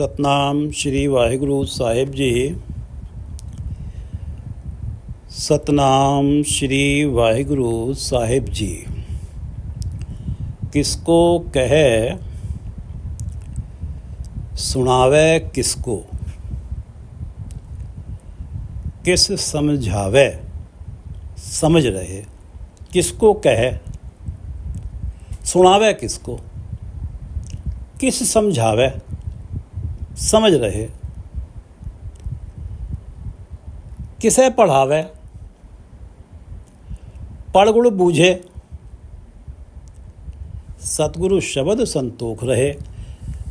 सतनाम श्री वाहिगुरु साहिब जी। सतनाम श्री वाहिगुरु साहिब जी। किसको कहे सुनावे किसको, किस समझावे समझ रहे। किसको कहे सुनावे किसको, किस समझावे समझ रहे। किसे पढ़ावे पढ़ गुण बूझे, सतगुरु शब्द संतोख रहे।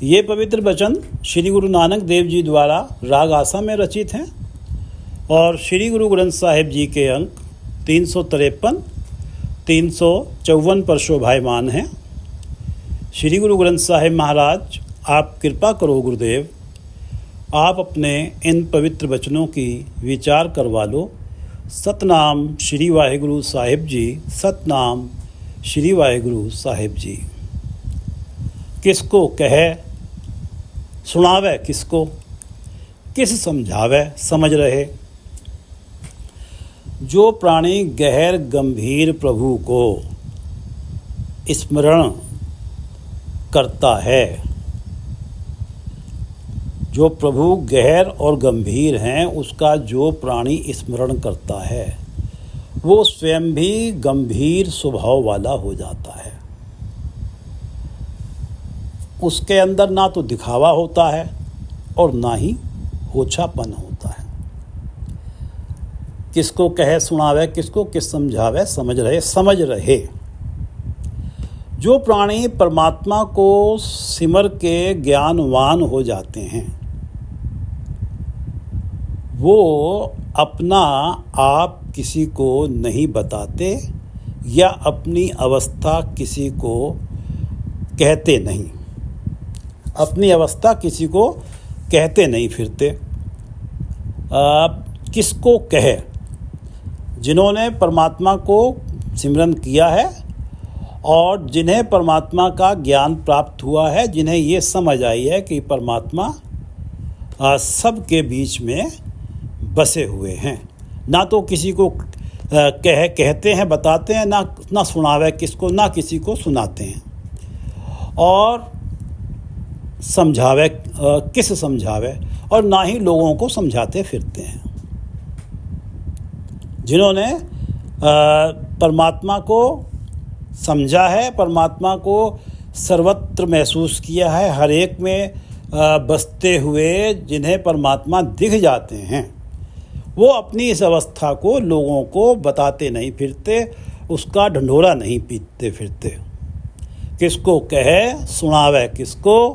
ये पवित्र वचन श्री गुरु नानक देव जी द्वारा राग आसा में रचित हैं और श्री गुरु ग्रंथ साहिब जी के अंक 353, 354 पर शोभायमान हैं। श्री गुरु ग्रंथ साहिब महाराज, आप कृपा करो गुरुदेव, आप अपने इन पवित्र वचनों की विचार करवा लो। सतनाम श्री वाहिगुरु साहिब जी। सतनाम श्री वाहिगुरु साहिब जी। किसको कहे सुनावे किसको, किस समझावे समझ रहे। जो प्राणी गहर गंभीर प्रभु को स्मरण करता है, जो प्रभु गहर और गंभीर हैं, उसका जो प्राणी स्मरण करता है वो स्वयं भी गंभीर स्वभाव वाला हो जाता है। उसके अंदर ना तो दिखावा होता है और ना ही होछापन होता है। किसको कहे सुनावे किसको, किस समझावे समझ रहे। समझ रहे जो प्राणी परमात्मा को सिमर के ज्ञानवान हो जाते हैं, वो अपना आप किसी को नहीं बताते या अपनी अवस्था किसी को कहते नहीं। अपनी अवस्था किसी को कहते नहीं फिरते। किसको कहे, जिन्होंने परमात्मा को सिमरन किया है और जिन्हें परमात्मा का ज्ञान प्राप्त हुआ है, जिन्हें ये समझ आई है कि परमात्मा सबके बीच में बसे हुए हैं। ना तो किसी को कहते हैं बताते हैं, ना सुनावे किसको, ना किसी को सुनाते हैं और समझावे किस समझावे, और ना ही लोगों को समझाते फिरते हैं। जिन्होंने परमात्मा को समझा है, परमात्मा को सर्वत्र महसूस किया है, हर एक में बसते हुए जिन्हें परमात्मा दिख जाते हैं, वो अपनी इस अवस्था को लोगों को बताते नहीं फिरते, उसका ढंढोरा नहीं पीटते फिरते। किसको कहे सुनावे किसको,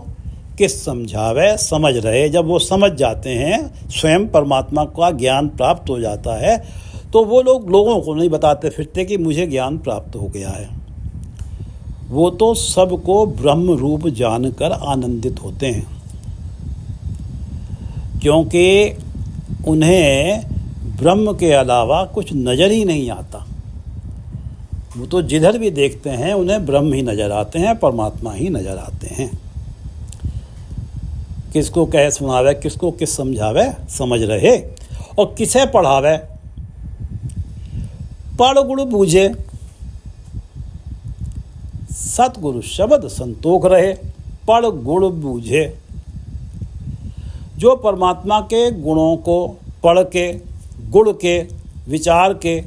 किस समझावे समझ रहे। जब वो समझ जाते हैं, स्वयं परमात्मा का ज्ञान प्राप्त हो जाता है, तो वो लोग लोगों को नहीं बताते फिरते कि मुझे ज्ञान प्राप्त हो गया है। वो तो सबको ब्रह्म रूप जानकर आनंदित होते हैं, क्योंकि उन्हें ब्रह्म के अलावा कुछ नज़र ही नहीं आता। वो तो जिधर भी देखते हैं उन्हें ब्रह्म ही नज़र आते हैं, परमात्मा ही नज़र आते हैं। किसको कहे सुनावे किसको, किस समझावे समझ रहे। और किसे पढ़ावे पढ़ गुण बूझे, सतगुरु शब्द संतोख रहे। पढ़ गुण बूझे, जो परमात्मा के गुणों को पढ़ के, गुण के, विचार के,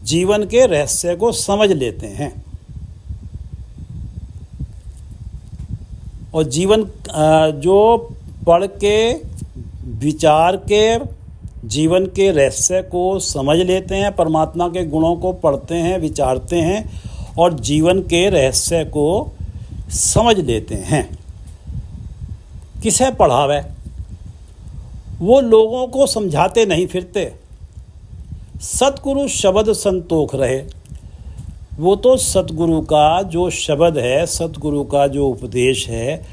जीवन के रहस्य को समझ लेते हैं और जीवन जो पढ़ के, विचार के, जीवन के रहस्य को समझ लेते हैं, परमात्मा के गुणों को पढ़ते हैं, विचारते हैं और जीवन के रहस्य को समझ लेते हैं। किसे पढ़ावे, वो लोगों को समझाते नहीं फिरते। सतगुरु शब्द संतोख रहे। वो तो सतगुरु का जो शब्द है, सतगुरु का जो उपदेश है,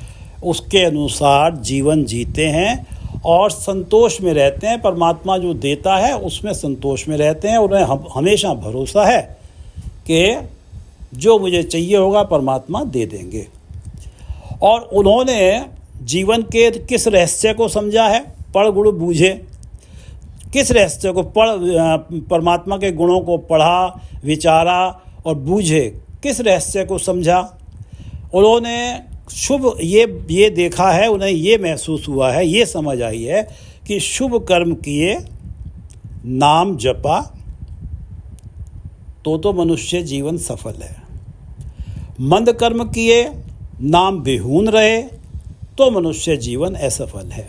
उसके अनुसार जीवन जीते हैं और संतोष में रहते हैं। परमात्मा जो देता है उसमें संतोष में रहते हैं। उन्हें हमेशा भरोसा है कि जो मुझे चाहिए होगा परमात्मा दे देंगे। और उन्होंने जीवन के किस रहस्य को समझा है? पढ़ गुण बूझे। किस रहस्य को परमात्मा के गुणों को पढ़ा, विचारा और बूझे, किस रहस्य को समझा? उन्होंने शुभ ये देखा है, उन्हें ये महसूस हुआ है, ये समझ आई है कि शुभ कर्म किए, नाम जपा तो मनुष्य जीवन सफल है। मंद कर्म किए, नाम बेहून रहे तो मनुष्य जीवन असफल है।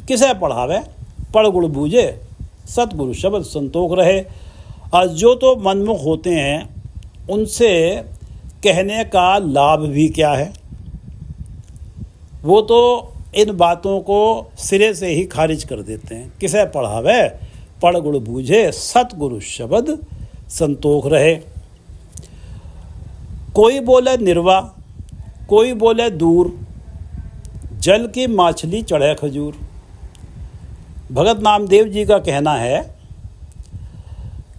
किसे पढ़ावे? पढ़ गुण बूझे, सतगुरु शब्द संतोख रहे। और जो तो मनमुख होते हैं उनसे कहने का लाभ भी क्या है? वो तो इन बातों को सिरे से ही खारिज कर देते हैं। किसे पढ़ावे? पढ़ गुण बूझे, सतगुरु शब्द संतोख रहे। कोई बोले निर्वा, कोई बोले दूर, जल की माछली चढ़े खजूर। भगत नामदेव जी का कहना है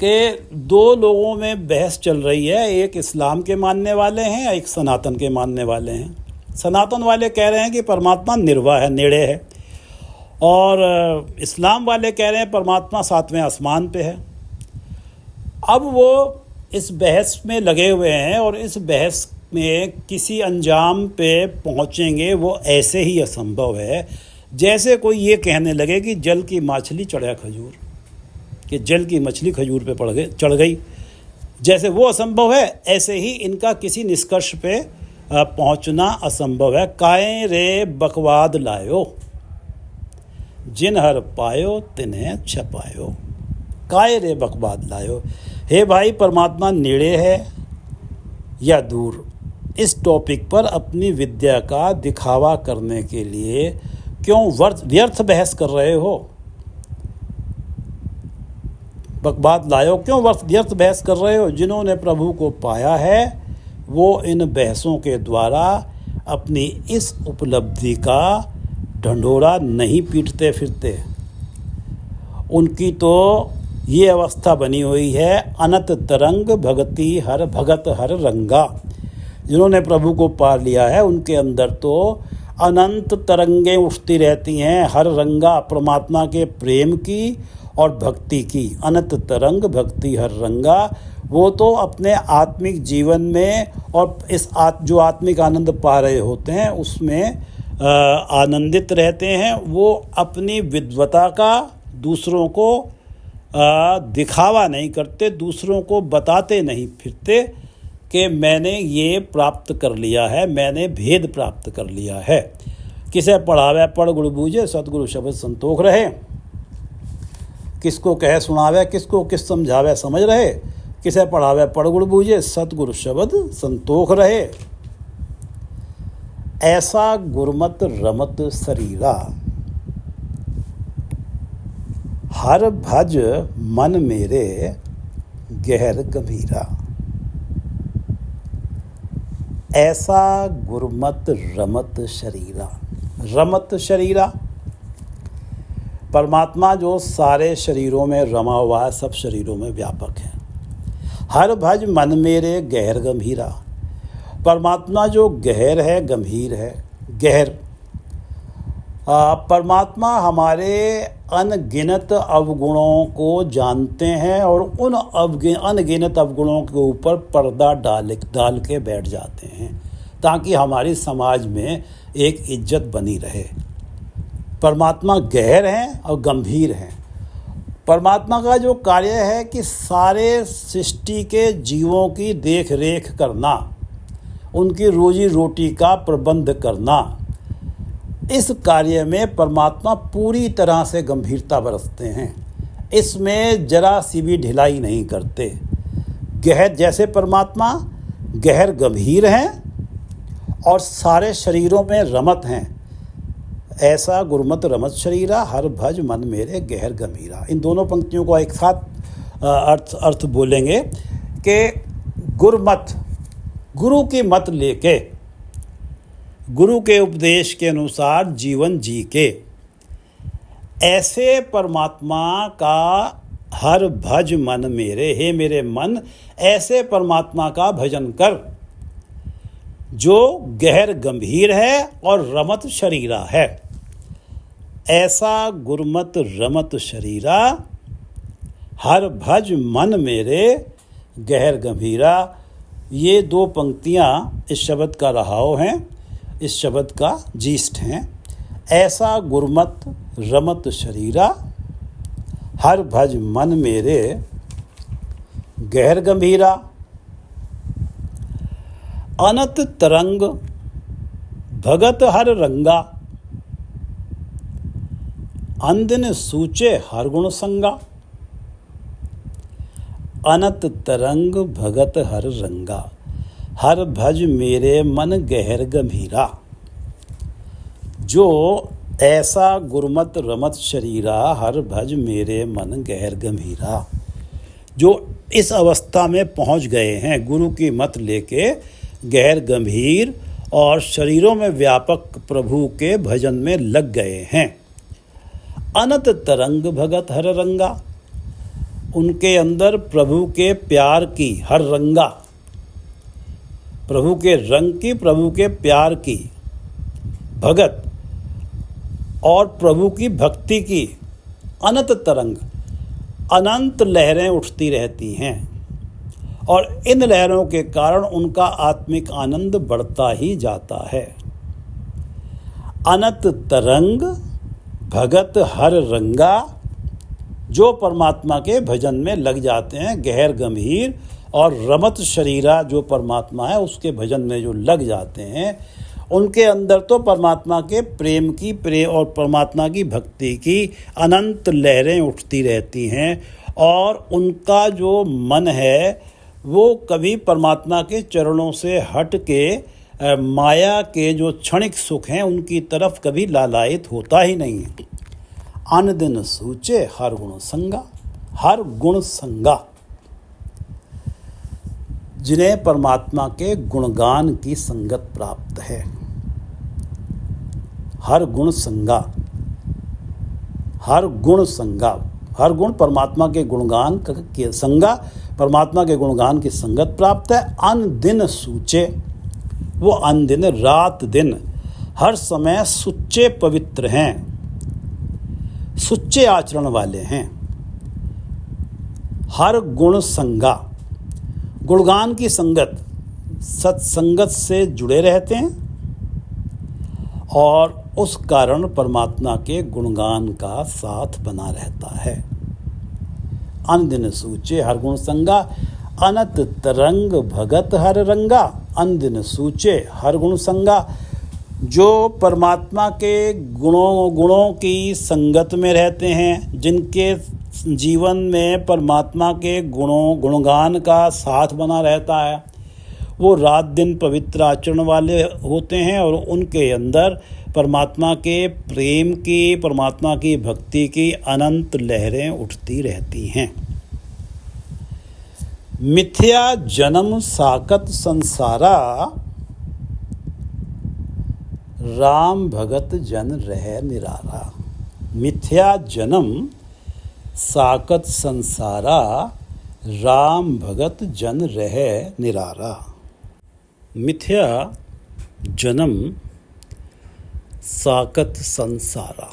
कि दो लोगों में बहस चल रही है, एक इस्लाम के मानने वाले हैं, एक सनातन के मानने वाले हैं। सनातन वाले कह रहे हैं कि परमात्मा निर्वा है, नेड़े है, और इस्लाम वाले कह रहे हैं परमात्मा सातवें आसमान पे है। अब वो इस बहस में लगे हुए हैं और इस बहस में किसी अंजाम पे पहुंचेंगे वो ऐसे ही असंभव है जैसे कोई ये कहने लगे कि जल की मछली चढ़ा खजूर, कि जल की मछली खजूर पे चढ़ गई। जैसे वो असंभव है, ऐसे ही इनका किसी निष्कर्ष पे पहुंचना असंभव है। काए रे बकवाद लायो, जिन हर पायो तिन्हें छपायो। काए रे बकवाद लायो। हे भाई, परमात्मा नेड़े है या दूर? इस टॉपिक पर अपनी विद्या का दिखावा करने के लिए क्यों व्यर्थ बहस कर रहे हो? बकवाद लायो, क्यों व्यर्थ बहस कर रहे हो? जिन्होंने प्रभु को पाया है वो इन बहसों के द्वारा अपनी इस उपलब्धि का ढंढोरा नहीं पीटते फिरते। उनकी तो ये अवस्था बनी हुई है, अनंत तरंग भगति हर भगत हर रंगा। जिन्होंने प्रभु को पा लिया है उनके अंदर तो अनंत तरंगें उठती रहती हैं, हर रंगा, परमात्मा के प्रेम की और भक्ति की। अनंत तरंग भक्ति हर रंगा। वो तो अपने आत्मिक जीवन में और इस जो आत्मिक आनंद पा रहे होते हैं उसमें आनंदित रहते हैं। वो अपनी विद्वता का दूसरों को दिखावा नहीं करते, दूसरों को बताते नहीं फिरते कि मैंने ये प्राप्त कर लिया है, मैंने भेद प्राप्त कर लिया है। किसे पढ़ावे? पढ़ गुण बूझे, सतगुरु शब्द संतोख रहे। किसको कहे सुनावे, किसको किस समझावे समझ रहे। किसे पढ़ावे? पढ़ गुण बूझे, सतगुरु शब्द संतोख रहे। ऐसा गुरमत रमत शरीरा, हर भज मन मेरे गहर गंभीरा। ऐसा गुरमत रमत शरीरा। रमत शरीरा, परमात्मा जो सारे शरीरों में रमा हुआ है, सब शरीरों में व्यापक है। हर भज मन मेरे गहर गंभीरा, परमात्मा जो गहर है, गंभीर है। गहर परमात्मा हमारे अनगिनत अवगुणों को जानते हैं और उन अनगिनत अवगुणों के ऊपर पर्दा डाल के बैठ जाते हैं ताकि हमारी समाज में एक इज्जत बनी रहे। परमात्मा गहर हैं और गंभीर हैं। परमात्मा का जो कार्य है कि सारे सृष्टि के जीवों की देख रेख करना, उनकी रोजी रोटी का प्रबंध करना, इस कार्य में परमात्मा पूरी तरह से गंभीरता बरतते हैं। इसमें जरा सी भी ढिलाई नहीं करते। गहर जैसे परमात्मा गहर गंभीर हैं और सारे शरीरों में रमत हैं, ऐसा गुरमत रमत शरीरा, हर भज मन मेरे गहर गंभीरा। इन दोनों पंक्तियों को एक साथ अर्थ बोलेंगे कि गुरमत, गुरु की मत लेके, गुरु के उपदेश के अनुसार जीवन जी के, ऐसे परमात्मा का हर भज मन मेरे, हे मेरे मन, ऐसे परमात्मा का भजन कर। जो गहर गंभीर है और रमत शरीरा है। ऐसा गुरमत रमत शरीरा, हर भज मन मेरे गहर गंभीरा। ये 2 पंक्तियाँ इस शब्द का रहाव हैं, इस शब्द का जीष्ट हैं। ऐसा गुरमत रमत शरीरा, हर भज मन मेरे गहर गंभीरा। अनत तरंग भगत हर रंगा, अंदिन सूचे हर गुण संगा। अनत तरंग भगत हर रंगा, हर भज मेरे मन गहर गंभीरा। जो ऐसा गुरमत रमत शरीरा, हर भज मेरे मन गहर गंभीरा, जो इस अवस्था में पहुंच गए हैं, गुरु की मत लेके गहर गंभीर और शरीरों में व्यापक प्रभु के भजन में लग गए हैं। अनत तरंग भगत हर रंगा, उनके अंदर प्रभु के प्यार की, हर रंगा, प्रभु के रंग की, प्रभु के प्यार की भगत और प्रभु की भक्ति की अनंत तरंग, अनंत लहरें उठती रहती हैं और इन लहरों के कारण उनका आत्मिक आनंद बढ़ता ही जाता है। अनंत तरंग भगत हर रंगा, जो परमात्मा के भजन में लग जाते हैं, गहर गंभीर और रमत शरीरा जो परमात्मा है उसके भजन में जो लग जाते हैं, उनके अंदर तो परमात्मा के प्रेम और परमात्मा की भक्ति की अनंत लहरें उठती रहती हैं और उनका जो मन है वो कभी परमात्मा के चरणों से हट के माया के जो क्षणिक सुख हैं उनकी तरफ कभी लालायित होता ही नहीं है। अन दिन सूचे हर गुण संगा, हर गुण संगा, जिन्हें परमात्मा के गुणगान की संगत प्राप्त है। हर गुण संगा, हर गुण संगा, हर गुण परमात्मा के गुणगान के संगा, परमात्मा के गुणगान की संगत प्राप्त है। अन दिन सूचे, वो अन दिन रात दिन हर समय सुच्चे पवित्र हैं, सुच्चे आचरण वाले हैं। हर गुण संगा, गुणगान की संगत, सत्संगत से जुड़े रहते हैं और उस कारण परमात्मा के गुणगान का साथ बना रहता है। अन दिन सूचे हर गुण संगा, अनत तरंग भगत हर रंगा। अन दिन सूचे हर गुण संगा, जो परमात्मा के गुणों की संगत में रहते हैं, जिनके जीवन में परमात्मा के गुणगान का साथ बना रहता है, वो रात दिन पवित्र आचरण वाले होते हैं और उनके अंदर परमात्मा के प्रेम की, परमात्मा की भक्ति की अनंत लहरें उठती रहती हैं। मिथ्या जन्म साकत संसारा, राम भगत जन रह निरारा। मिथ्या जन्म साकत संसारा, राम भगत जन रह निरारा। मिथ्या जन्म साकत संसारा,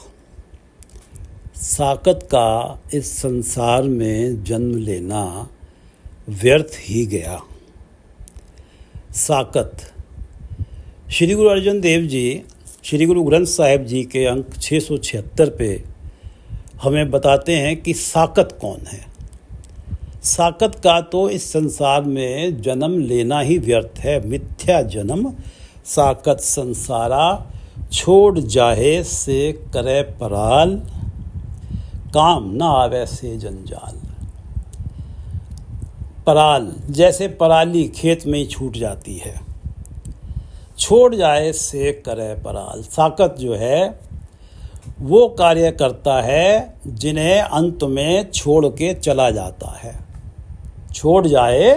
साकत का इस संसार में जन्म लेना व्यर्थ ही गया। साकत, श्री गुरु अर्जन देव जी श्री गुरु ग्रंथ साहिब जी के अंक 676 पे हमें बताते हैं कि साकत कौन है। साकत का तो इस संसार में जन्म लेना ही व्यर्थ है। मिथ्या जन्म साकत संसारा, छोड़ जाहे से करे पराल, काम ना आवे से जंजाल। पराल, जैसे पराली खेत में ही छूट जाती है, छोड़ जाए से करे पराल। साकत जो है वो कार्य करता है जिन्हें अंत में छोड़ के चला जाता है। छोड़ जाए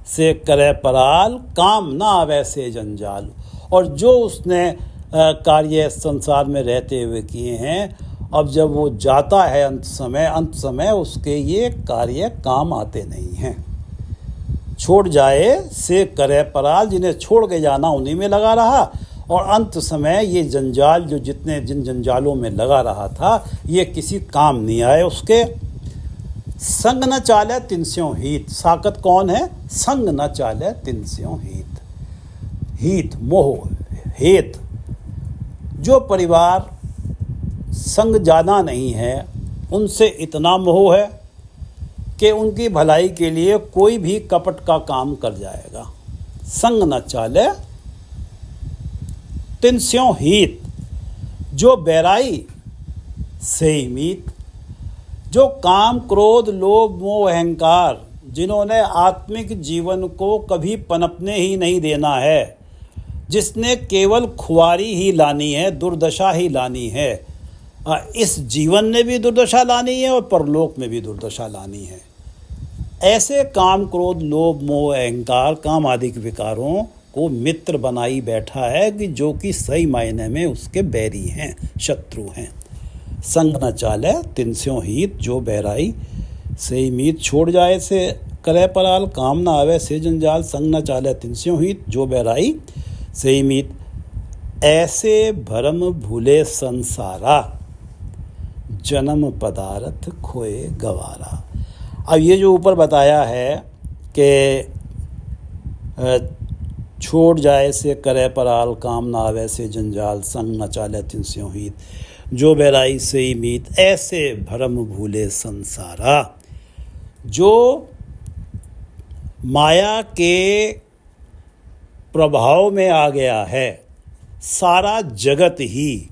से करे पराल, काम ना आवे से जंजाल। और जो उसने कार्य संसार में रहते हुए किए हैं, अब जब वो जाता है अंत समय उसके ये कार्य काम आते नहीं हैं। छोड़ जाए से करे पराल, जिन्हें छोड़ के जाना उन्हीं में लगा रहा, और अंत समय ये जंजाल जो जिन जंजालों में लगा रहा था ये किसी काम नहीं आए उसके। संग न चाले तिनस्यों हीत, साकत कौन है? संग न चाले तिनस्यों हीत, हीत मोह हेत। जो परिवार संग जाना नहीं है उनसे इतना मोह है कि उनकी भलाई के लिए कोई भी कपट का काम कर जाएगा। संग न चाले तिनस्यों हित, जो बैराई से ही मीत। जो काम क्रोध लोभ मोह अहंकार, जिन्होंने आत्मिक जीवन को कभी पनपने ही नहीं देना है, जिसने केवल खुआरी ही लानी है, दुर्दशा ही लानी है, इस जीवन में भी दुर्दशा लानी है और परलोक में भी दुर्दशा लानी है, ऐसे काम क्रोध लोभ मोह अहंकार काम आदि के विकारों को मित्र बनाई बैठा है कि जो कि सही मायने में उसके बैरी हैं, शत्रु हैं। संग न चाले तिनस्यों हित, जो बैराई से ही मीत। छोड़ जाए से करे पराल, काम न आवे से जंजाल। संग न चाले तिनस्यों हित, जो बैराई से ही मीत। ऐसे भरम भूले संसारा, जन्म पदार्थ खोए गवारा। अब ये जो ऊपर बताया है कि छोड़ जाए से करे पराल, काम ना आवे से जंजाल, संग न चाले तिनस्यों हित, जो बैराई से ही मीत। ऐसे भरम भूले संसारा, जो माया के प्रभाव में आ गया है, सारा जगत ही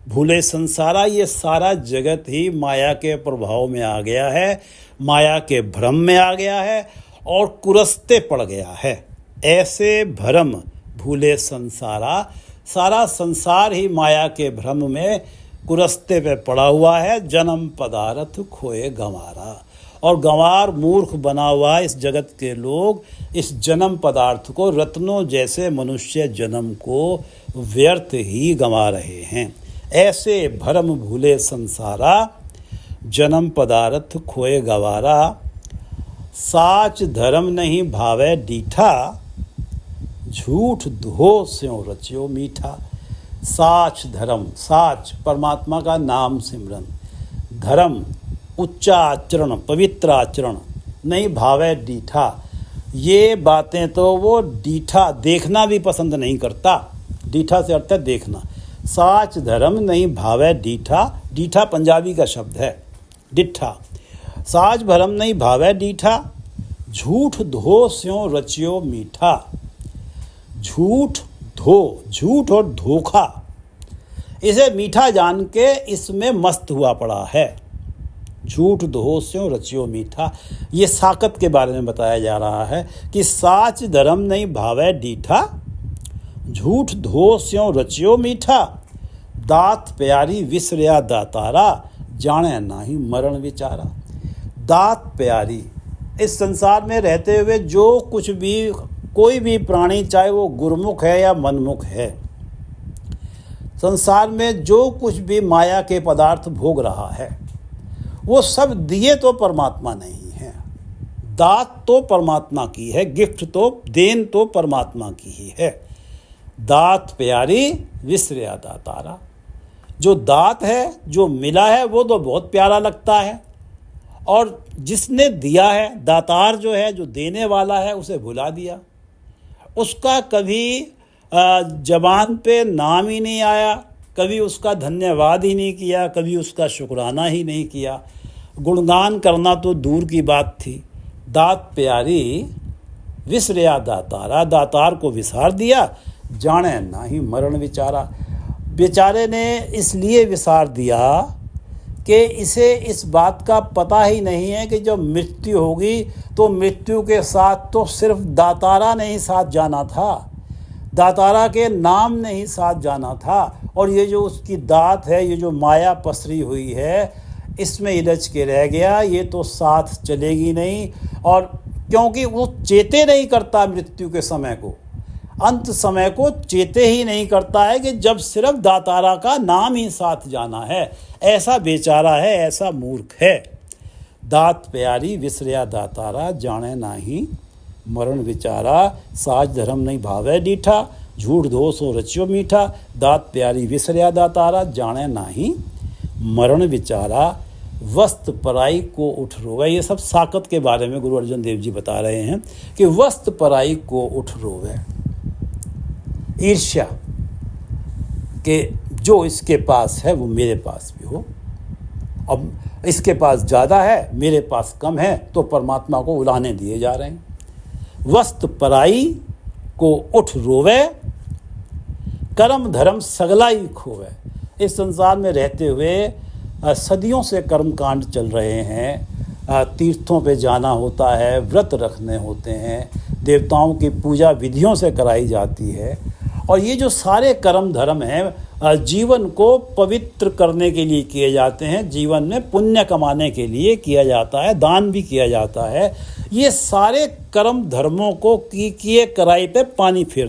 भूले संसारा, ये सारा जगत ही माया के प्रभाव में आ गया है, माया के भ्रम में आ गया है और कुरस्ते पड़ गया है। ऐसे भ्रम भूले संसारा, सारा संसार ही माया के भ्रम में कुरस्ते पे पड़ा हुआ है। जन्म पदार्थ खोए गंवारा, और गंवार मूर्ख बना हुआ इस जगत के लोग इस जन्म पदार्थ को, रत्नों जैसे मनुष्य जन्म को व्यर्थ ही गंवा रहे हैं। ऐसे भरम भूले संसारा, जन्म पदार्थ खोए गवारा। साच धर्म नहीं भावे डीठा, झूठ धो स्यों रचियो मीठा। साच धर्म, साच परमात्मा का नाम सिमरन, धर्म उच्चा आचरण पवित्र आचरण, नहीं भावे डीठा, ये बातें तो वो डीठा देखना भी पसंद नहीं करता। डीठा से अर्थ है देखना। साच धर्म नहीं भावे डीठा, डीठा पंजाबी का शब्द है, डिठा। साच भरम नहीं भावे डीठा, झूठ धो स्यों रचियो मीठा। झूठ धो, झूठ और धोखा, इसे मीठा जान के इसमें मस्त हुआ पड़ा है। झूठ धो स्यों रचियो मीठा, ये साकत के बारे में बताया जा रहा है कि साच धर्म नहीं भावे डीठा, झूठ धो स्यों रचियो मीठा। दात प्यारी विसरिया दातारा, जाने नाही मरण विचारा। दात प्यारी, इस संसार में रहते हुए जो कुछ भी कोई भी प्राणी, चाहे वो गुरमुख है या मनमुख है, संसार में जो कुछ भी माया के पदार्थ भोग रहा है वो सब दिए तो परमात्मा नहीं है। दात तो परमात्मा की है, गिफ्ट तो देन तो परमात्मा की ही है। दात प्यारी विसरिया दातारा, जो दात है जो मिला है वो तो बहुत प्यारा लगता है, और जिसने दिया है, दातार जो है जो देने वाला है, उसे भुला दिया। उसका कभी जबान पे नाम ही नहीं आया, कभी उसका धन्यवाद ही नहीं किया, कभी उसका शुक्राना ही नहीं किया, गुणगान करना तो दूर की बात थी। दात प्यारी विसरिया दातारा, दातार को विसार दिया, जाने ना ही मरण विचारा। बेचारे ने इसलिए विसार दिया कि इसे इस बात का पता ही नहीं है कि जब मृत्यु होगी तो मृत्यु के साथ तो सिर्फ दातारा ने ही साथ जाना था, दातारा के नाम ने ही साथ जाना था, और ये जो उसकी दात है, ये जो माया पसरी हुई है, इसमें इलझ के रह गया, ये तो साथ चलेगी नहीं। और क्योंकि वो चेते नहीं करता मृत्यु के समय को, अंत समय को चेते ही नहीं करता है कि जब सिर्फ दातारा का नाम ही साथ जाना है। ऐसा बेचारा है, ऐसा मूर्ख है। दात प्यारी विसरिया दातारा, जाने नाही मरण विचारा, साज धर्म नहीं भावे डीठा, झूठ दोषो रचियो मीठा, दात प्यारी विसर्या दातारा, जाने नाही मरण विचारा, वस्त पराई को उठ रोवे। ये सब साकत के बारे में गुरु अर्जन देव जी बता रहे हैं कि वस्त पराई को उठ रोवे। ईर्ष्या कि जो इसके पास है वो मेरे पास भी हो, अब इसके पास ज़्यादा है मेरे पास कम है, तो परमात्मा को उलाने दिए जा रहे हैं। वस्त पराई को उठ रोवे, कर्म धर्म सगलाई खोवे। इस संसार में रहते हुए सदियों से कर्मकांड चल रहे हैं, तीर्थों पे जाना होता है, व्रत रखने होते हैं, देवताओं की पूजा विधियों से कराई जाती है, और ये जो सारे कर्म धर्म हैं जीवन को पवित्र करने के लिए किए जाते हैं, जीवन में पुण्य कमाने के लिए किया जाता है, दान भी किया जाता है। ये सारे कर्म धर्मों को किए कराई पे पानी फेर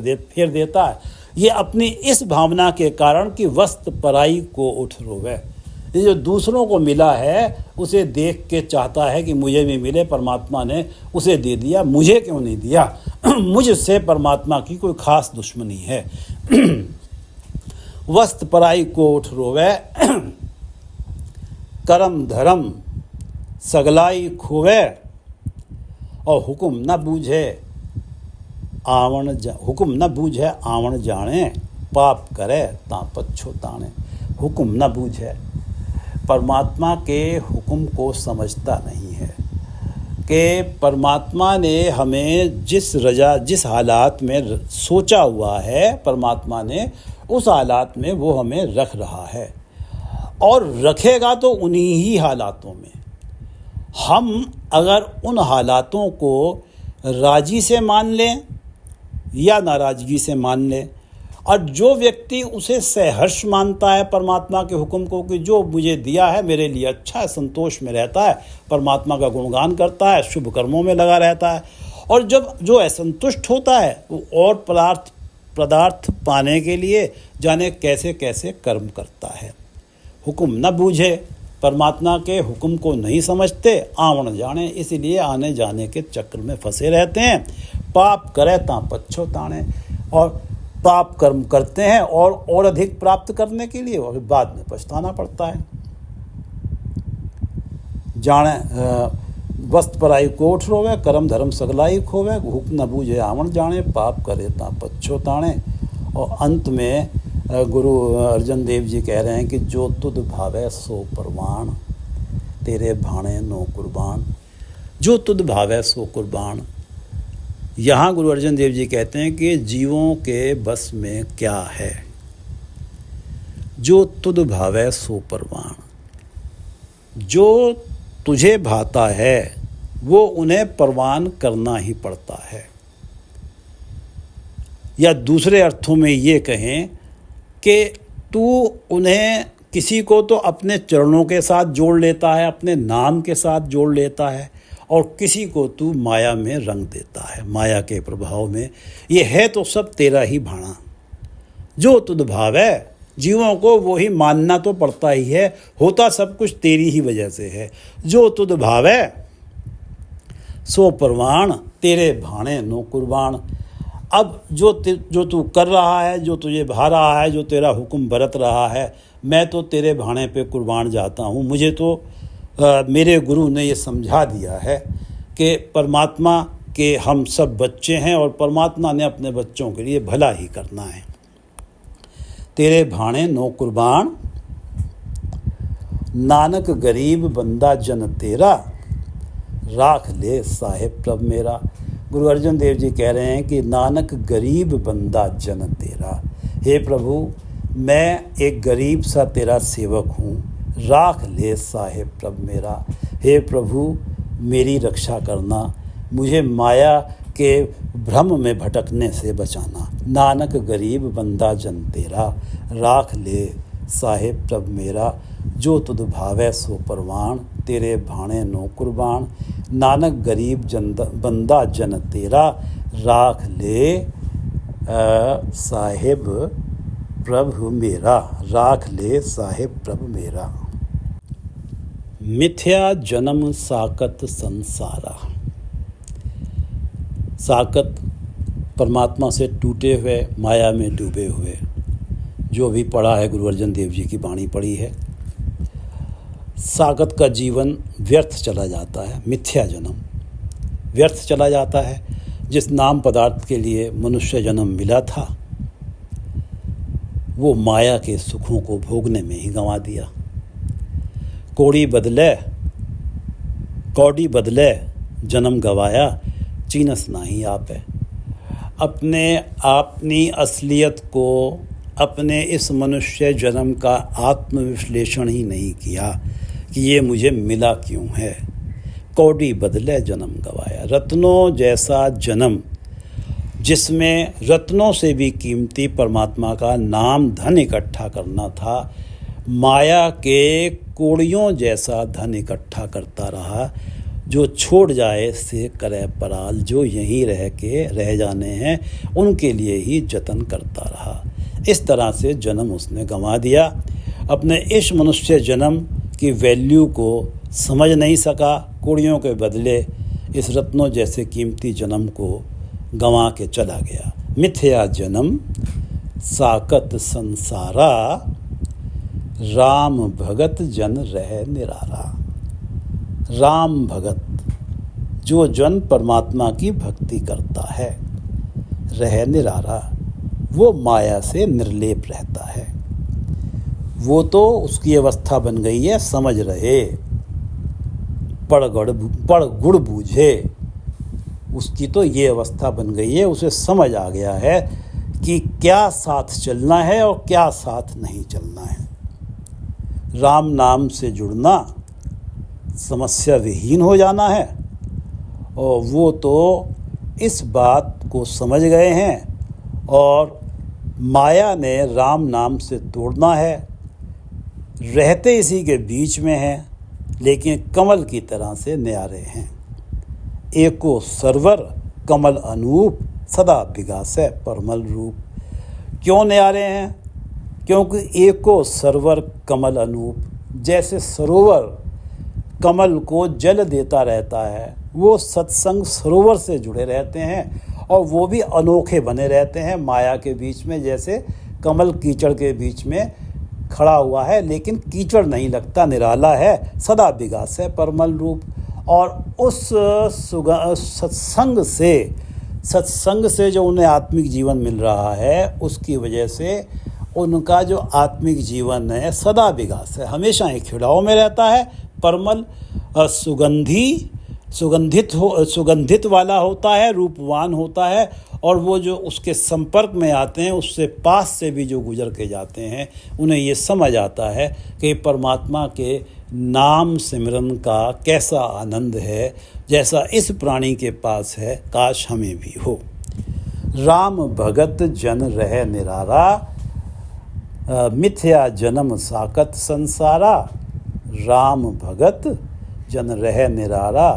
देता है। ये अपनी इस भावना के कारण कि वस्त पराई को उठ रोवे। ये जो दूसरों को मिला है उसे देख के चाहता है कि मुझे भी मिले, परमात्मा ने उसे दे दिया, मुझे क्यों नहीं दिया। मुझसे परमात्मा की कोई खास दुश्मनी है। वस्त पराई को उठ रोवे, कर्म धर्म सगलाई खोवे, और हुक्म न बूझे आवण जाने, पाप करे ता पछताने। हुक्म न बूझे, परमात्मा के हुक्म को समझता नहीं है कि परमात्मा ने हमें जिस हालात में सोचा हुआ है, परमात्मा ने उस हालात में वो हमें रख रहा है, और रखेगा तो उन्हीं ही हालातों में। हम अगर उन हालातों को राजी से मान लें या नाराज़गी से मान लें, और जो व्यक्ति उसे सहर्ष मानता है परमात्मा के हुक्म को कि जो मुझे दिया है मेरे लिए अच्छा है, संतोष में रहता है, परमात्मा का गुणगान करता है, शुभ कर्मों में लगा रहता है, और जब जो असंतुष्ट होता है वो और पदार्थ पाने के लिए जाने कैसे कैसे कर्म करता है। हुक्म न बूझे, परमात्मा के हुक्म को नहीं समझते, आवण जाने, इसलिए आने जाने के चक्र में फंसे रहते हैं। पाप करे ता पछताने, और पाप कर्म करते हैं और अधिक प्राप्त करने के लिए, और बाद में पछताना पड़ता है। जाने वस्त पराई को उठ रोवे, कर्म धर्म सगलाई खोवे, हुक्म न बूझे आवण जाने, पाप करे ता पछताने। और अंत में गुरु अर्जन देव जी कह रहे हैं कि जो तुध भावे सो परवान, तेरे भाणे नो कुर्बान। जो तुध भावे सो कुर्बान। यहाँ गुरु अर्जन देव जी कहते हैं कि जीवों के बस में क्या है। जो तुध भावे सो परवान, जो तुझे भाता है वो उन्हें परवान करना ही पड़ता है। या दूसरे अर्थों में ये कहें कि तू उन्हें, किसी को तो अपने चरणों के साथ जोड़ लेता है, अपने नाम के साथ जोड़ लेता है, और किसी को तू माया में रंग देता है, माया के प्रभाव में। ये है तो सब तेरा ही भाणा। जो तुध भावे, जीवों को वो ही मानना तो पड़ता ही है, होता सब कुछ तेरी ही वजह से है। जो तुध भावे सो परवान, तेरे भाणे नो कुर्बान। अब जो तू कर रहा है, जो तुझे भा रहा है, जो तेरा हुक्म बरत रहा है, मैं तो तेरे भाणे पे कुर्बान जाता हूँ। मुझे तो मेरे गुरु ने ये समझा दिया है कि परमात्मा के हम सब बच्चे हैं, और परमात्मा ने अपने बच्चों के लिए भला ही करना है। तेरे भाणे नो कुर्बान, नानक गरीब बंदा जन तेरा, राख ले साहिब प्रभ मेरा। गुरु अर्जन देव जी कह रहे हैं कि नानक गरीब बंदा जन तेरा। हे प्रभु, मैं एक गरीब सा तेरा सेवक हूँ, राख ले साहिब प्रभ मेरा। हे प्रभु, मेरी रक्षा करना, मुझे माया के भ्रम में भटकने से बचाना। नानक गरीब बंदा जन तेरा, राख ले साहिब प्रभ मेरा। जो तुध भावे सो परवान, तेरे भाणे नो कुर्बान। नानक गरीब बंदा जन तेरा, राख ले साहिब प्रभु मेरा। राख ले साहिब प्रभु मेरा। मिथ्या जन्म साकत संसारा। साकत परमात्मा से टूटे हुए, माया में डूबे हुए, जो भी पढ़ा है, गुरु अर्जन देव जी की वाणी पढ़ी है, साकत का जीवन व्यर्थ चला जाता है, मिथ्या जन्म व्यर्थ चला जाता है। जिस नाम पदार्थ के लिए मनुष्य जन्म मिला था, वो माया के सुखों को भोगने में ही गंवा दिया। कौड़ी बदले जन्म गवाया, चीनस नाही आपे। अपनी असलियत को, अपने इस मनुष्य जन्म का आत्मविश्लेषण ही नहीं किया कि ये मुझे मिला क्यों है। कौड़ी बदले जन्म गवाया। रत्नों जैसा जन्म, जिसमें रत्नों से भी कीमती परमात्मा का नाम धन इकट्ठा करना था, माया के कौड़ियों जैसा धन इकट्ठा करता रहा। जो छोड़ जाए से करे पराल, जो यहीं रह जाने हैं उनके लिए ही जतन करता रहा। इस तरह से जन्म उसने गंवा दिया। अपने इस मनुष्य जन्म की वैल्यू को समझ नहीं सका, कौड़ियों के बदले इस रत्नों जैसे कीमती जन्म को गंवा के चला गया। मिथ्या जन्म साकत संसारा, राम भगत जन रह निरारा। राम भगत, जो जन परमात्मा की भक्ति करता है, रह निरारा, वो माया से निर्लेप रहता है। वो तो उसकी अवस्था बन गई है, समझ रहे, पढ़ गुड़ बूझे, उसकी तो ये अवस्था बन गई है। उसे समझ आ गया है कि क्या साथ चलना है और क्या साथ नहीं चलना है। राम नाम से जुड़ना, समस्या विहीन हो जाना है, और वो तो इस बात को समझ गए हैं और माया ने राम नाम से तोड़ना है। रहते इसी के बीच में हैं, लेकिन कमल की तरह से न्यारे हैं। एको सरवर कमल अनूप, सदा विगासे परमल रूप। क्यों न्यारे हैं? क्योंकि एको सरवर कमल अनूप, जैसे सरोवर कमल को जल देता रहता है, वो सत्संग सरोवर से जुड़े रहते हैं और वो भी अनोखे बने रहते हैं माया के बीच में। जैसे कमल कीचड़ के बीच में खड़ा हुआ है, लेकिन कीचड़ नहीं लगता, निराला है, सदा विगास है परमल रूप। और उस सत्संग से जो उन्हें आत्मिक जीवन मिल रहा है, उसकी वजह से उनका जो आत्मिक जीवन है सदा विगास है, हमेशा ही खिड़ाव में रहता है। परमल सुगंधित वाला होता है, रूपवान होता है, और वो जो उसके संपर्क में आते हैं, उससे पास से भी जो गुजर के जाते हैं, उन्हें ये समझ आता है कि परमात्मा के नाम सिमरन का कैसा आनंद है, जैसा इस प्राणी के पास है, काश हमें भी हो। राम भगत जन रह निरारा, मिथ्या जन्म साकत संसारा। राम भगत जन रह निरारा,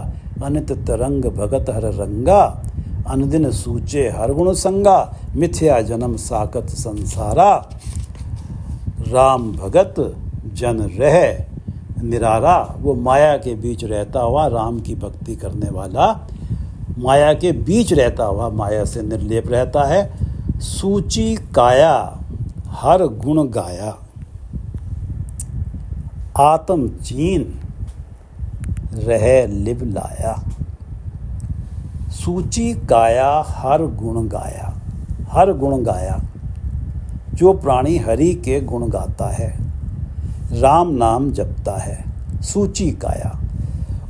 अनित तरंग भगत हर रंगा। अनदिन सूचे हर गुण संगा, मिथ्या जन्म साकत संसारा। राम भगत जन रह निरारा, वो माया के बीच रहता हुआ, राम की भक्ति करने वाला माया के बीच रहता हुआ माया से निर्लेप रहता है। सूची काया हर गुण गाया, आत्म चीन रह लिव लाया। सूची काया हर गुण गाया, हर गुण गाया। जो प्राणी हरि के गुण गाता है, राम नाम जपता है, सूची काया,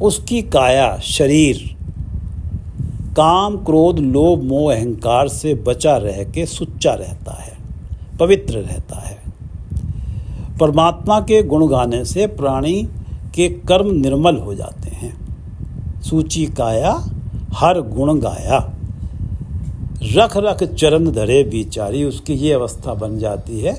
उसकी काया शरीर काम क्रोध लोभ मोह अहंकार से बचा रह के सुच्चा रहता है, पवित्र रहता है। परमात्मा के गुण गाने से प्राणी के कर्म निर्मल हो जाते हैं। सूची काया हर गुण गाया, रख रख चरण धरे बिचारी। उसकी ये अवस्था बन जाती है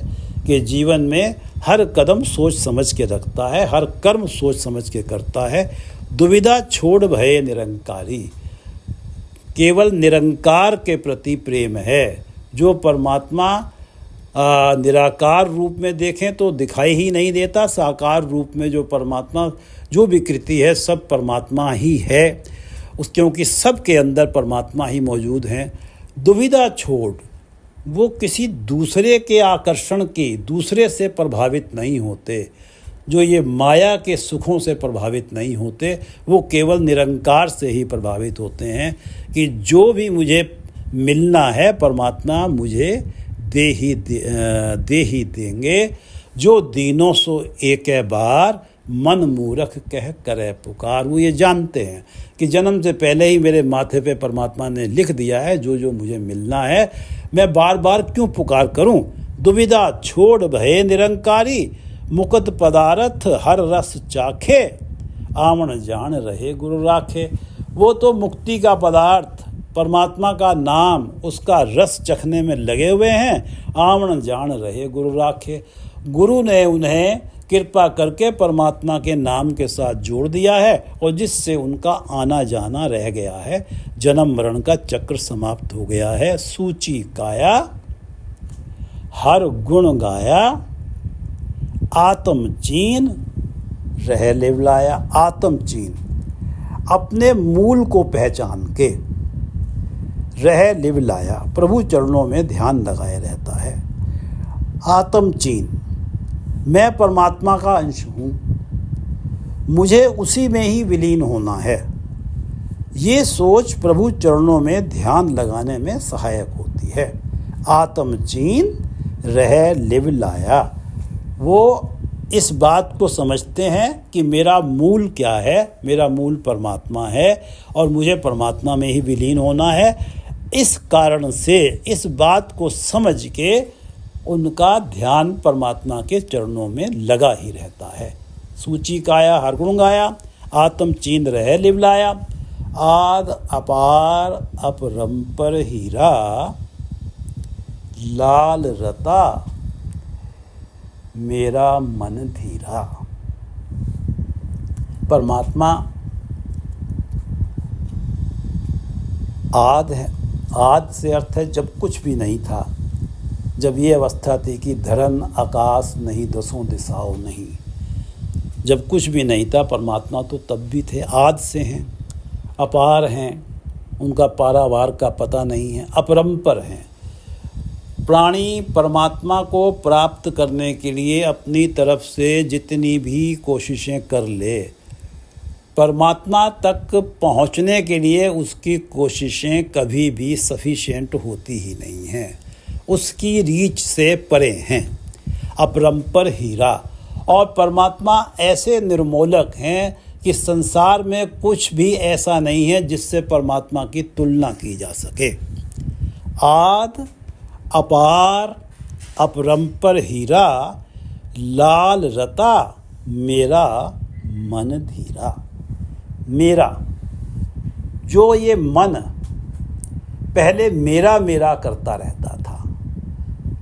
कि जीवन में हर कदम सोच समझ के रखता है, हर कर्म सोच समझ के करता है। दुविधा छोड़ भये निरंकारी, केवल निरंकार के प्रति प्रेम है। जो परमात्मा निराकार रूप में देखें तो दिखाई ही नहीं देता, साकार रूप में जो परमात्मा जो विकृति है सब परमात्मा ही है। क्योंकि सबके अंदर परमात्मा ही मौजूद हैं। दुविधा छोड़, वो किसी दूसरे के आकर्षण की, दूसरे से प्रभावित नहीं होते, जो ये माया के सुखों से प्रभावित नहीं होते, वो केवल निरंकार से ही प्रभावित होते हैं कि जो भी मुझे मिलना है परमात्मा मुझे दे ही देंगे। जो दीनों सो एक बार, मन मूरख कह करे पुकार। वो ये जानते हैं कि जन्म से पहले ही मेरे माथे पे परमात्मा ने लिख दिया है जो जो मुझे मिलना है, मैं बार बार क्यों पुकार करूं। दुविधा छोड़ भये निरंकारी, मुकत पदारथ हर रस चाखे, आवन जान रहे गुरु राखे। वो तो मुक्ति का पदार्थ, परमात्मा का नाम, उसका रस चखने में लगे हुए हैं। आवन जान रहे गुरु राखे। गुरु ने उन्हें कृपा करके परमात्मा के नाम के साथ जोड़ दिया है और जिससे उनका आना जाना रह गया है, जन्म मरण का चक्र समाप्त हो गया है। सूची काया हर गुण गाया, आत्म चीन रह लिवलाया। आत्म चीन, अपने मूल को पहचान के रह लिवलाया, प्रभु चरणों में ध्यान लगाए रहता है। आत्म चीन, मैं परमात्मा का अंश हूँ, मुझे उसी में ही विलीन होना है। ये सोच प्रभु चरणों में ध्यान लगाने में सहायक होती है। आत्मचीन रह लिव लाया, वो इस बात को समझते हैं कि मेरा मूल क्या है, मेरा मूल परमात्मा है और मुझे परमात्मा में ही विलीन होना है। इस कारण से इस बात को समझ के उनका ध्यान परमात्मा के चरणों में लगा ही रहता है। सूची काया हर गुण गाया, आत्म चीन रह लिवलाया। आद अपार अपरंपर हीरा, लाल रता मेरा मन धीरा। परमात्मा आद है। आद से अर्थ है जब कुछ भी नहीं था, जब ये अवस्था थी कि धरन आकाश नहीं, दसों दिशाओं नहीं, जब कुछ भी नहीं था परमात्मा तो तब भी थे। आद से हैं, अपार हैं, उनका पारावार का पता नहीं है। अपरंपर हैं। प्राणी परमात्मा को प्राप्त करने के लिए अपनी तरफ से जितनी भी कोशिशें कर ले, परमात्मा तक पहुंचने के लिए उसकी कोशिशें कभी भी सफिशिएंट होती ही नहीं हैं, उसकी रीच से परे हैं। अपरंपर हीरा, और परमात्मा ऐसे निर्मोलक हैं कि संसार में कुछ भी ऐसा नहीं है जिससे परमात्मा की तुलना की जा सके। आद अपार अपरंपर हीरा, लाल रता मेरा मन धीरा। मेरा, जो ये मन पहले मेरा मेरा करता रहता था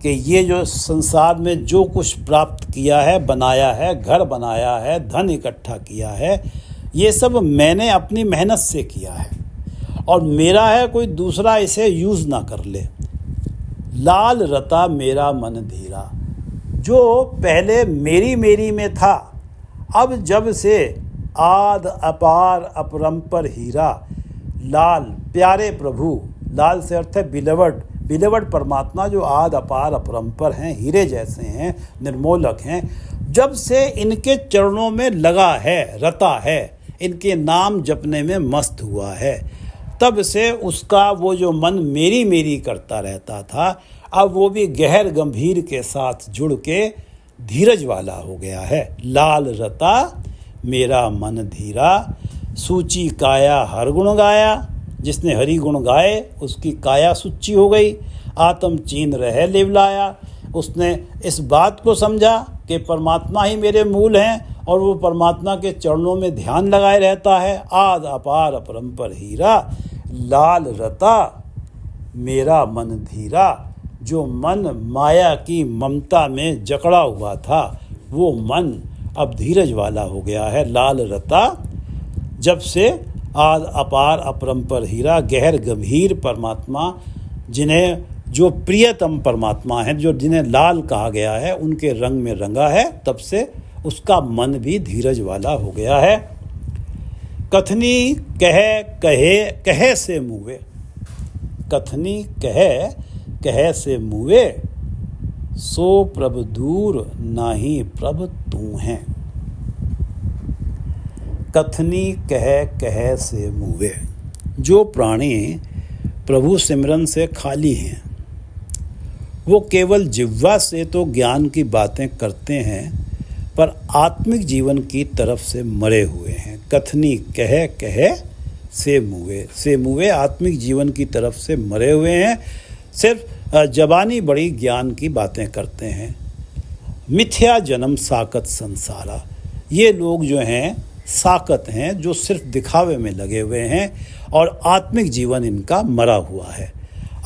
कि ये जो संसार में जो कुछ प्राप्त किया है, बनाया है, घर बनाया है, धन इकट्ठा किया है, ये सब मैंने अपनी मेहनत से किया है और मेरा है, कोई दूसरा इसे यूज़ ना कर ले। लाल रता मेरा मन धीरा, जो पहले मेरी मेरी में था, अब जब से आद अपार अपरंपर हीरा, लाल प्यारे प्रभु, लाल से अर्थ है बिलवड, बिलवड परमात्मा जो आद अपार अपरंपर हैं, हीरे जैसे हैं, निर्मोलक हैं, जब से इनके चरणों में लगा है, रता है, इनके नाम जपने में मस्त हुआ है, तब से उसका वो जो मन मेरी मेरी करता रहता था, अब वो भी गहर गंभीर के साथ जुड़ के धीरज वाला हो गया है। लाल रता मेरा मन धीरा, सूची काया हर गुण गाया, जिसने हरि गुण गाए उसकी काया सुच्ची हो गई। आत्म चीन रह लिवलाया, उसने इस बात को समझा कि परमात्मा ही मेरे मूल हैं और वो परमात्मा के चरणों में ध्यान लगाए रहता है। आद अपार अपरंपर हीरा, लाल रता मेरा मन धीरा, जो मन माया की ममता में जकड़ा हुआ था, वो मन अब धीरज वाला हो गया है। लाल रता, जब से आद अपार अपरंपर हीरा, गहर गंभीर परमात्मा, जिन्हें जो प्रियतम परमात्मा है, जो जिन्हें लाल कहा गया है, उनके रंग में रंगा है, तब से उसका मन भी धीरज वाला हो गया है। कथनी कहे से मुवे, कथनी कहे से मुवे, सो प्रभ दूर नाही प्रभ तू है। कथनी कहे से मुवे। जो प्राणी प्रभु सिमरन से खाली हैं वो केवल जिह्वा से तो ज्ञान की बातें करते हैं पर आत्मिक जीवन की तरफ से मरे हुए हैं। कथनी कहे से मुवे आत्मिक जीवन की तरफ से मरे हुए हैं, सिर्फ जबानी बड़ी ज्ञान की बातें करते हैं। मिथ्या जन्म साकत संसारा, ये लोग जो हैं साकत हैं, जो सिर्फ दिखावे में लगे हुए हैं और आत्मिक जीवन इनका मरा हुआ है।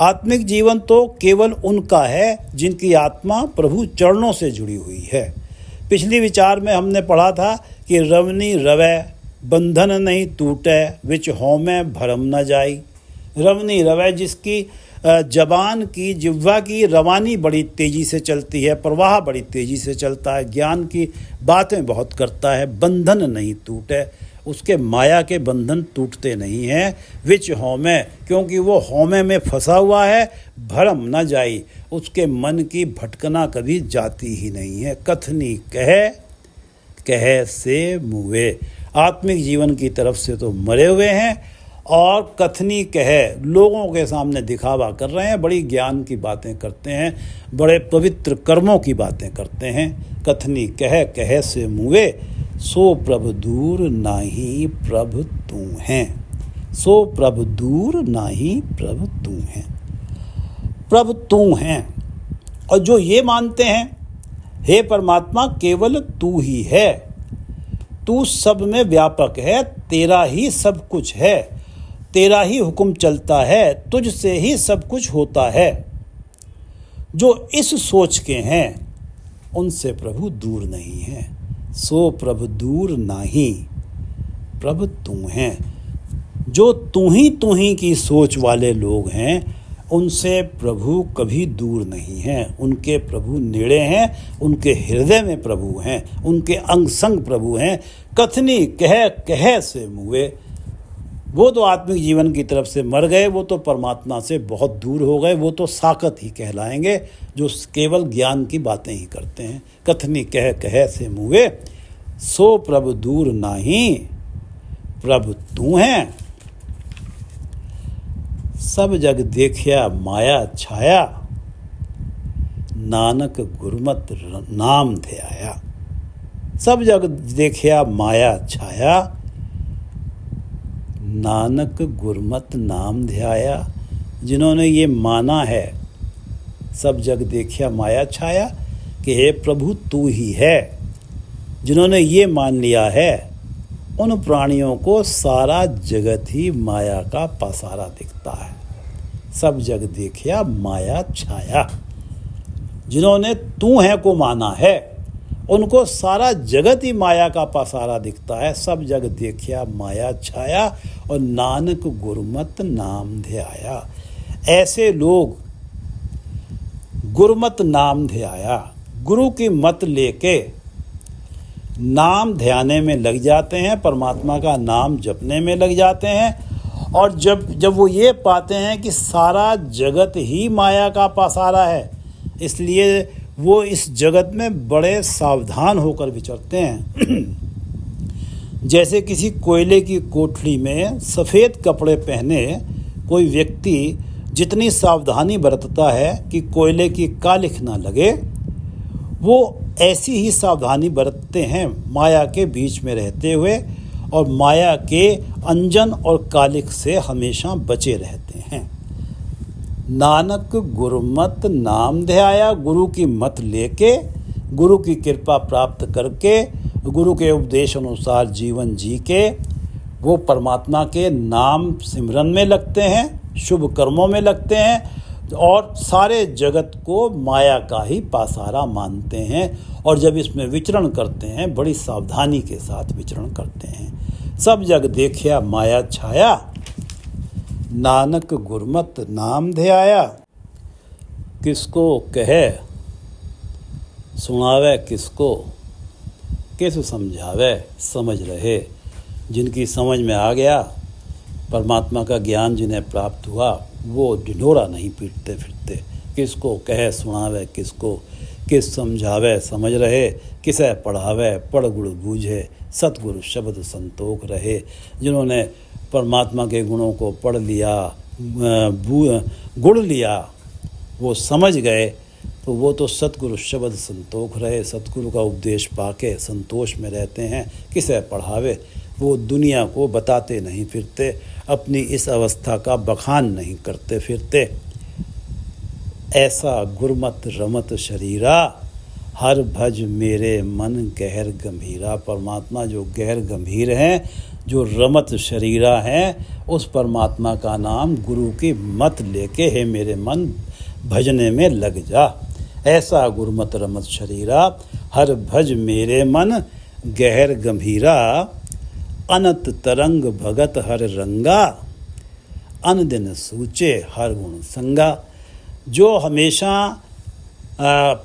आत्मिक जीवन तो केवल उनका है जिनकी आत्मा प्रभु चरणों से जुड़ी हुई है। पिछली विचार में हमने पढ़ा था कि रवनी रवै बंधन नहीं टूटे, विच होमे भरम न जाई। रवनी रवै, जिसकी जबान की जिह्वा की रवानी बड़ी तेज़ी से चलती है, प्रवाह बड़ी तेज़ी से चलता है, ज्ञान की बातें बहुत करता है, बंधन नहीं टूटे, उसके माया के बंधन टूटते नहीं हैं। विच होमे, क्योंकि वो होमे में फंसा हुआ है, भरम न जाई, उसके मन की भटकना कभी जाती ही नहीं है। कथनी कहे से मुवे, आत्मिक जीवन की तरफ से तो मरे हुए हैं और कथनी कहे, लोगों के सामने दिखावा कर रहे हैं, बड़ी ज्ञान की बातें करते हैं, बड़े पवित्र कर्मों की बातें करते हैं। कथनी कहे से मुवे, सो प्रभ दूर नाही प्रभ तू हैं। सो प्रभ दूर नाही प्रभ तू हैं। प्रभ तू हैं, और जो ये मानते हैं हे परमात्मा केवल तू ही है, तू सब में व्यापक है, तेरा ही सब कुछ है, तेरा ही हुक्म चलता है, तुझसे ही सब कुछ होता है। जो इस सोच के हैं उनसे प्रभु दूर नहीं है। सो प्रभु दूर नाही प्रभु तू हैं। जो तू ही की सोच वाले लोग हैं उनसे प्रभु कभी दूर नहीं हैं। उनके प्रभु नेड़े हैं, उनके हृदय में प्रभु हैं, उनके अंग संग प्रभु हैं। कथनी कहे से मुए, वो तो आत्मिक जीवन की तरफ से मर गए, वो तो परमात्मा से बहुत दूर हो गए, वो तो साकत ही कहलाएंगे, जो केवल ज्ञान की बातें ही करते हैं। कथनी कहे से मुए, सो प्रभु दूर नाही प्रभु तू हैं। सब जग देखिया माया छाया, नानक गुरमत नाम ध्याया। सब जग देखिया माया छाया, नानक गुरमत नाम ध्याया। जिन्होंने ये माना है, सब जग देखिया माया छाया, कि हे प्रभु तू ही है, जिन्होंने ये मान लिया है उन प्राणियों को सारा जगत ही माया का पसारा दिखता है। सब जग देखिया माया छाया, जिन्होंने तू है को माना है उनको सारा जगत ही माया का पसारा दिखता है। सब जग देखिया माया छाया, और नानक गुरमत नाम ध्याया। ऐसे लोग गुरमत नाम ध्याया, गुरु की मत लेके नाम ध्याने में लग जाते हैं, परमात्मा का नाम जपने में लग जाते हैं। और जब वो ये पाते हैं कि सारा जगत ही माया का पसारा है, इसलिए वो इस जगत में बड़े सावधान होकर विचरते हैं। जैसे किसी कोयले की कोठरी में सफ़ेद कपड़े पहने कोई व्यक्ति जितनी सावधानी बरतता है कि कोयले की कालिख ना लगे, वो ऐसी ही सावधानी बरतते हैं माया के बीच में रहते हुए, और माया के अंजन और कालिख से हमेशा बचे रहते हैं। नानक गुरुमत नाम ध्याया, गुरु की मत लेके, गुरु की कृपा प्राप्त करके, गुरु के उपदेश अनुसार जीवन जी के वो परमात्मा के नाम सिमरन में लगते हैं, शुभ कर्मों में लगते हैं, और सारे जगत को माया का ही पासारा मानते हैं। और जब इसमें विचरण करते हैं बड़ी सावधानी के साथ विचरण करते हैं। सब जग देखिया माया छाया, नानक गुरमत नाम ध्याया। किसको कहे सुनावे किसको, किस समझावे समझ रहे। जिनकी समझ में आ गया, परमात्मा का ज्ञान जिन्हें प्राप्त हुआ, वो ढिंढोरा नहीं पीटते फिरते, किसको कहे सुनावे, किसको किस समझावे समझ रहे, किसे पढ़ावे पढ़ गुण बूझे, सतगुरु शब्द संतोख रहे। जिन्होंने परमात्मा के गुणों को पढ़ लिया, गुण लिया, वो समझ गए, तो वो तो सतगुरु शब्द संतोख रहे, सतगुरु का उपदेश पाके संतोष में रहते हैं। किसे पढ़ावे, वो दुनिया को बताते नहीं फिरते, अपनी इस अवस्था का बखान नहीं करते फिरते। ऐसा गुरमत रमत शरीरा, हर भज मेरे मन गहर गंभीरा। परमात्मा जो गहर गंभीर हैं, जो रमत शरीरा हैं, उस परमात्मा का नाम गुरु की मत लेके हे मेरे मन भजने में लग जा। ऐसा गुरमत रमत शरीरा, हर भज मेरे मन गहर गंभीरा। अनंत तरंग भगत हर रंगा, अन दिन सूचे हर गुण संगा। जो हमेशा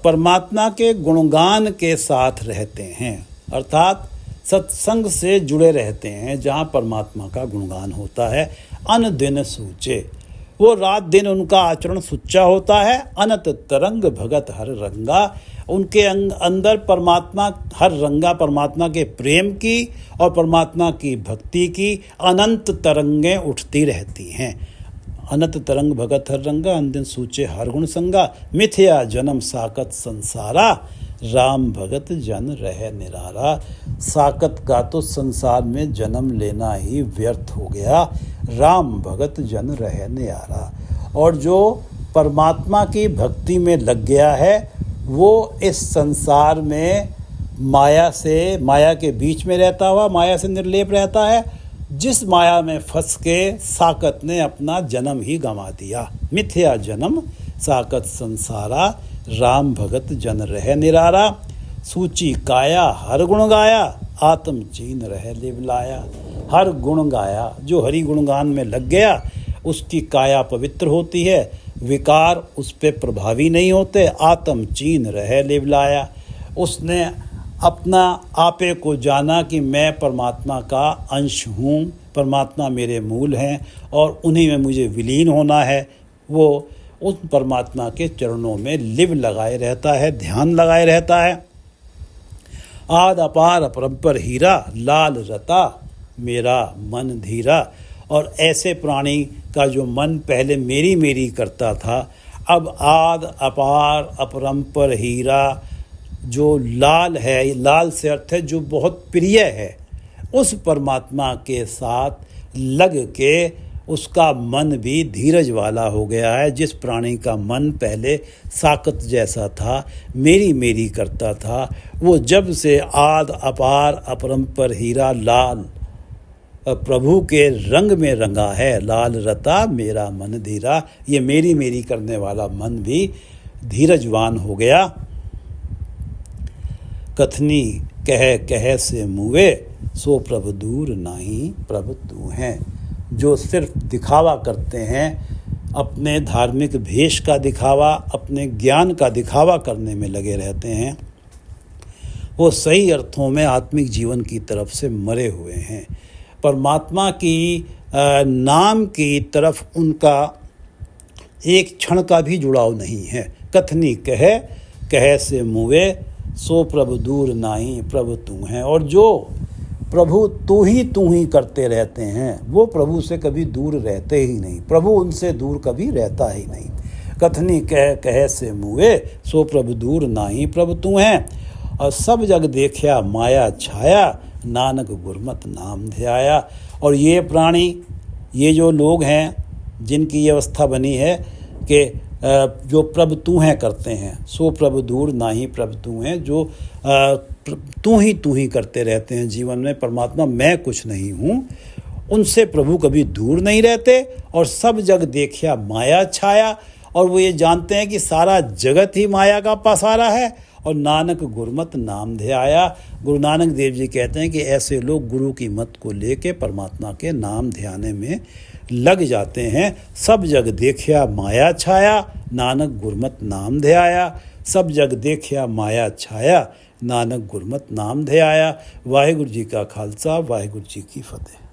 परमात्मा के गुणगान के साथ रहते हैं, अर्थात सत्संग से जुड़े रहते हैं, जहाँ परमात्मा का गुणगान होता है। अन दिन सूचे, वो रात दिन उनका आचरण सुच्चा होता है। अनंत तरंग भगत हर रंगा, उनके अंदर परमात्मा हर रंगा, परमात्मा के प्रेम की और परमात्मा की भक्ति की अनंत तरंगें उठती रहती हैं। अनंत तरंग भगत हर रंगा, अन दिन सूचे हर गुण संगा। मिथ्या जन्म साकत संसारा, राम भगत जन रह निरारा। साकत का तो संसार में जन्म लेना ही व्यर्थ हो गया, राम भगत जन रह निरारा। और जो परमात्मा की भक्ति में लग गया है, वो इस संसार में माया के बीच में रहता हुआ, माया से निर्लेप रहता है। जिस माया में फंस के साकत ने अपना जन्म ही गंवा दिया। मिथ्या जन्म साकत संसारा, राम भगत जन रह निरारा। सूची काया हर गुण गाया, आत्म चीन रह लिवलाया। हर गुण गाया, जो हरि गुणगान में लग गया, उसकी काया पवित्र होती है, विकार उस पे प्रभावी नहीं होते। आत्म चीन रह लिवलाया, उसने अपना आपे को जाना कि मैं परमात्मा का अंश हूँ, परमात्मा मेरे मूल हैं और उन्हीं में मुझे विलीन होना है। वो उस परमात्मा के चरणों में लिव लगाए रहता है, ध्यान लगाए रहता है। आद अपार अपरंपर हीरा, लाल रता मेरा मन धीरा। और ऐसे प्राणी का जो मन पहले मेरी मेरी करता था, अब आद अपार अपरंपर हीरा, जो लाल है, लाल से अर्थ है जो बहुत प्रिय है, उस परमात्मा के साथ लग के उसका मन भी धीरज वाला हो गया है। जिस प्राणी का मन पहले साकत जैसा था, मेरी मेरी करता था, वो जब से आद अपार अपरंपर हीरा लाल प्रभु के रंग में रंगा है, लाल रता मेरा मन धीरा, ये मेरी मेरी करने वाला मन भी धीरजवान हो गया। कथनी कह कह से मुए, सो प्रभु दूर नाही प्रभु तू हैं। जो सिर्फ दिखावा करते हैं, अपने धार्मिक भेष का दिखावा, अपने ज्ञान का दिखावा करने में लगे रहते हैं, वो सही अर्थों में आत्मिक जीवन की तरफ से मरे हुए हैं। परमात्मा की नाम की तरफ उनका एक क्षण का भी जुड़ाव नहीं है। कथनी कह से मुए, सो प्रभु दूर नाही प्रभु तू हैं। और जो प्रभु तू ही करते रहते हैं, वो प्रभु से कभी दूर रहते ही नहीं, प्रभु उनसे दूर कभी रहता ही नहीं। कथनी कह से मुए, सो प्रभु दूर नाही प्रभु तू हैं। और सब जग देखया माया छाया, नानक गुरमत नाम ध्याया। और ये प्राणी, ये जो लोग हैं जिनकी ये अवस्था बनी है कि जो प्रभु तू हैं करते हैं, सो प्रभु दूर नाही प्रभु तू हैं, जो तू ही करते रहते हैं जीवन में, परमात्मा मैं कुछ नहीं हूँ, उनसे प्रभु कभी दूर नहीं रहते। और सब जग देखिया माया छाया, और वो ये जानते हैं कि सारा जगत ही माया का पसारा है। और नानक गुरमत नाम ध्याया, गुरु नानक देव जी कहते हैं कि ऐसे लोग गुरु की मत को लेके परमात्मा के नाम ध्याने में लग जाते हैं। सब जग देखिया माया छाया, नानक गुरमत नाम ध्याया। सब जग देखिया माया छाया, नानक गुरमत नाम धियाया। वाहिगुरु जी का खालसा, वाहिगुरु जी की फतेह।